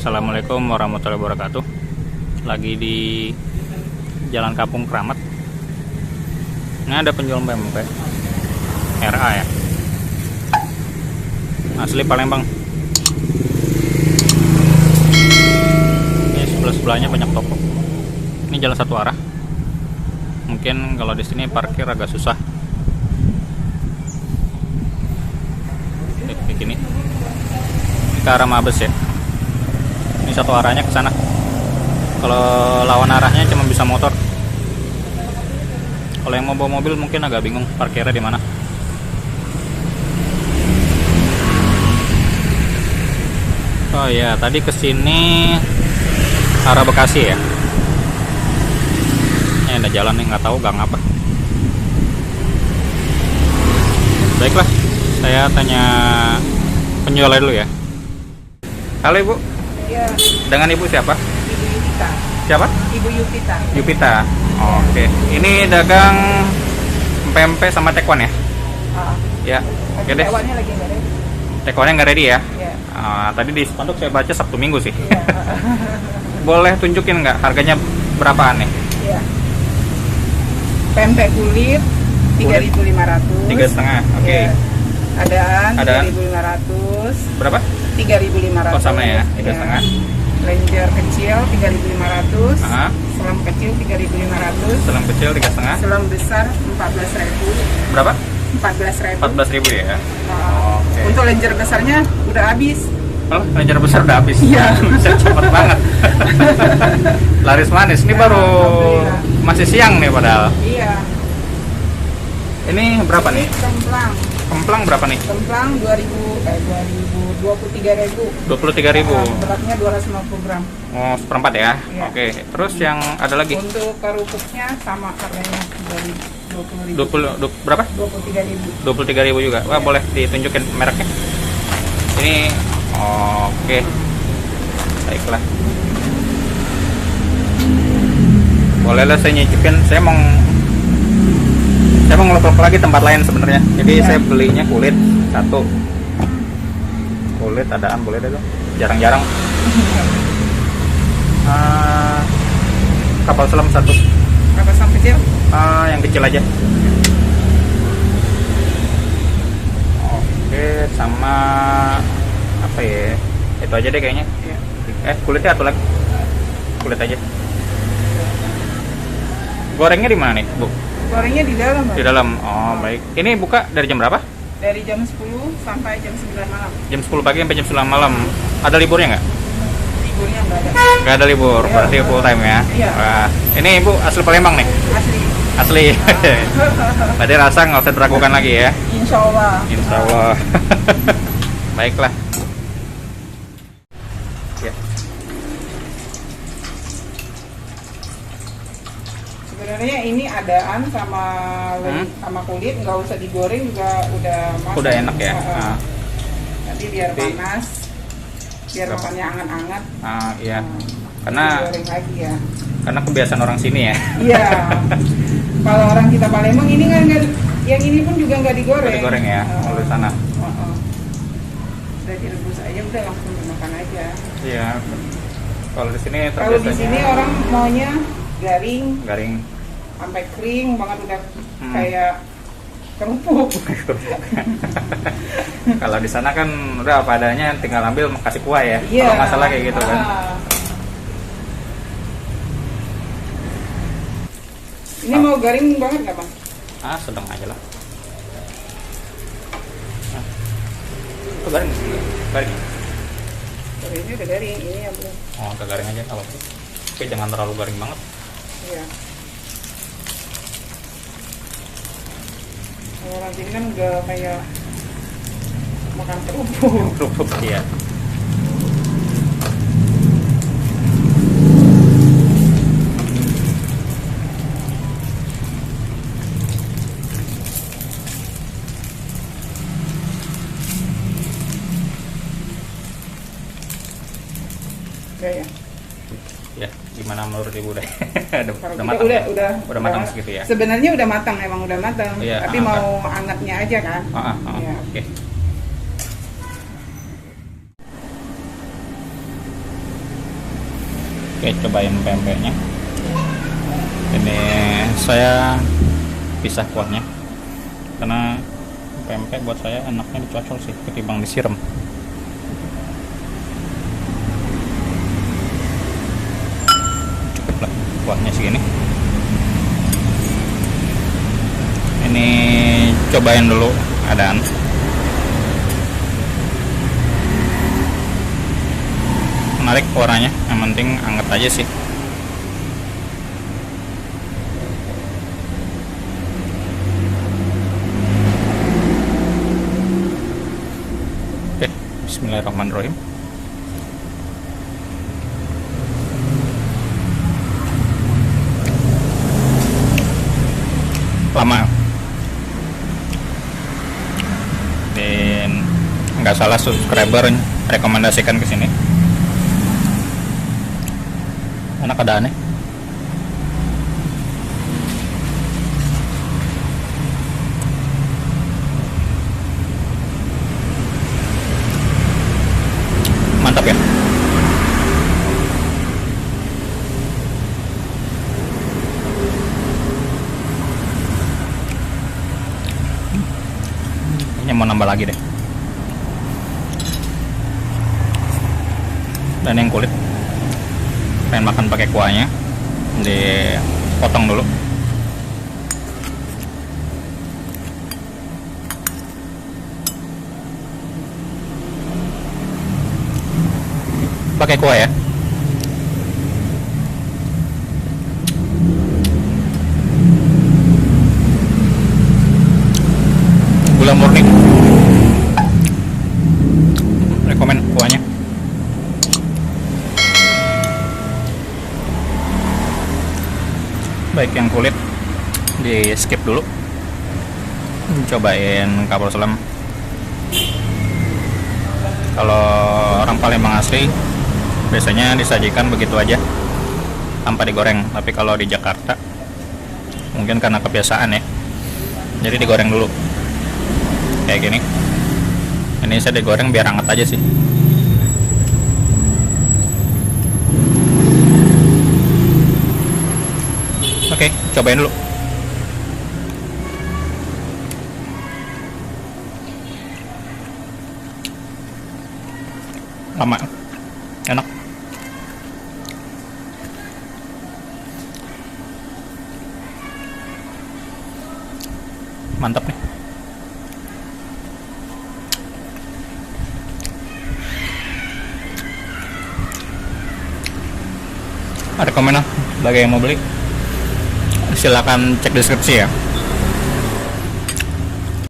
Assalamualaikum warahmatullahi wabarakatuh. Lagi di Jalan Kampung Kramat. Ini ada penjual pempek RA ya, asli Palembang. Ini sebelah-sebelahnya banyak toko. Ini jalan satu arah. Mungkin kalau di sini parkir agak susah. Begini. Ini ke arah Mabes ya. Ini satu arahnya ke sana. Kalau lawan arahnya cuma bisa motor. Kalau yang mau bawa mobil mungkin agak bingung parkirnya di mana. Oh iya, tadi kesini arah Bekasi ya. Ini ada jalan nih, nggak tahu gang apa. Baiklah, saya tanya penjualnya dulu ya. Halo Ibu. Ya, Dengan Ibu siapa? Ibu Yupita. Siapa? Ibu Yupita. Yupita. Oke. Ini dagang pempek sama tekwan ya? Ya. Oke deh. Tewannya lagi nggak ada. Tekwannya nggak ready ya? Ya. Tadi di spanduk saya baca Sabtu Minggu sih. Ya. Boleh tunjukin nggak harganya berapaan nih? Ya. Pempek kulit 3.500. 3,5. Oke. Ya. Adaan Adaan. 3.500. Berapa? 3.500. Oh sama ya, 3,5. Ya. Lenjer kecil 3.500. Aha. Selam kecil 3.500. Selang kecil 3,5. Selam besar 14.000. Berapa? 14.000. 14.000 ya. Nah, Oke. Untuk lenjer besarnya udah habis. Oh, lenjer besar udah habis. Iya. Bisa cepet banget. Laris manis. Ini Ya, baru alhamdulillah. masih siang nih padahal. Iya. Ini berapa nih? Kemplang. Kemplang berapa nih? Kemplang 23.000. 23.000. Beratnya 250 gram. Oh, seperempat ya? Iya. Oke. Terus yang ada lagi? Untuk kerupuknya sama harganya dari 20.000. 20 berapa? 23.000. 23.000 juga. Wah, Iya. boleh ditunjukin mereknya. Ini oke. Baiklah. Bolehlah saya nyicipin. Saya mau ngelotok lagi tempat lain sebenarnya. Jadi Iya. saya belinya kulit satu. Kulit adaan boleh deh dong. Jarang-jarang. Kapal selam satu. Berapa sam kecil? Yang kecil aja. Oke, sama apa ya? Itu aja deh kayaknya. Iya. Kulitnya satu lagi. Kulit aja. Gorengnya di mana nih, Bu? Gorengnya di dalam, Pak. Di dalam. Oh, baik. Ini buka dari jam berapa? Dari jam 10 sampai jam 9 malam. Jam 10 pagi sampai jam 9 malam. Ada liburnya nggak? Liburnya nggak ada. Nggak ada libur, Iya. berarti full time ya. Iya. Wah, ini Ibu asli Palembang nih. Asli. Asli. Berarti rasa nggak usah diragukan lagi ya. Insya Allah. Insya Allah. Baiklah. Ya. Sebenarnya ini adaan sama sama kulit, nggak usah digoreng juga udah masak. Udah enak ya. Nanti biar Jadi- panas, biar Berapa? makannya anget-anget. Iya. Nah, Karena digoreng lagi ya. karena kebiasaan orang sini ya. Iya. Kalau orang kita Palembang ini kan nggak, yang ini pun juga nggak digoreng. Nggak digoreng ya, kalau di sana. Udah direbus aja, udah langsung dimakan aja. Iya. Kalau di sini Kalau di terbiasanya sini orang maunya garing, garing. sampai kering banget udah Hmm. kayak kerupuk. Kalau di sana kan udah apa adanya, tinggal ambil kasih kuah ya. Iya. Kalau masalah kayak gitu kan. Ini mau garing banget nggak, Bang? Sedang aja lah. Itu garing. Garing. Oh, ini udah garing, ini yang belum. Oh, agak garing aja kalau. Tapi jangan terlalu garing banget. Iya. Kalau orang sini kan udah kayak makan kerupuk. Kerupuk iya. Udah ya. Ya, gimana menurut Ibu deh? Kalau udah kita matang. udah Matang segitu ya. Sebenarnya udah matang, emang udah matang. Iya, Tapi mau angetnya aja kan. Iya. Oke. Oke, cobain pempeknya. Ini saya pisah kuahnya karena pempek buat saya enaknya dicocol sih ketimbang disiram. Cukup lah kuahnya segini. Ini cobain dulu adaan. Menarik warnanya, yang penting anget aja sih. Oke, bismillahirrahmanirrahim. Lama dan nggak salah subscriber rekomendasikan ke sini. Enak adaannya. Mantap ya. Ini mau nambah lagi deh. Dan yang kulit pengen makan pakai kuahnya, dipotong dulu. Pakai kuah ya. Gula murni. Rekomen kuahnya. Baik, yang kulit di skip dulu. Cobain kapal selam. Kalau orang Palembang asli biasanya disajikan begitu aja tanpa digoreng, tapi kalau di Jakarta mungkin karena kebiasaan ya, jadi digoreng dulu kayak gini. Ini saya digoreng biar hangat aja sih. Oke, cobain dulu. Lama, enak. Mantap nih. Ada komen lah bagi yang mau beli. Silakan cek deskripsi ya.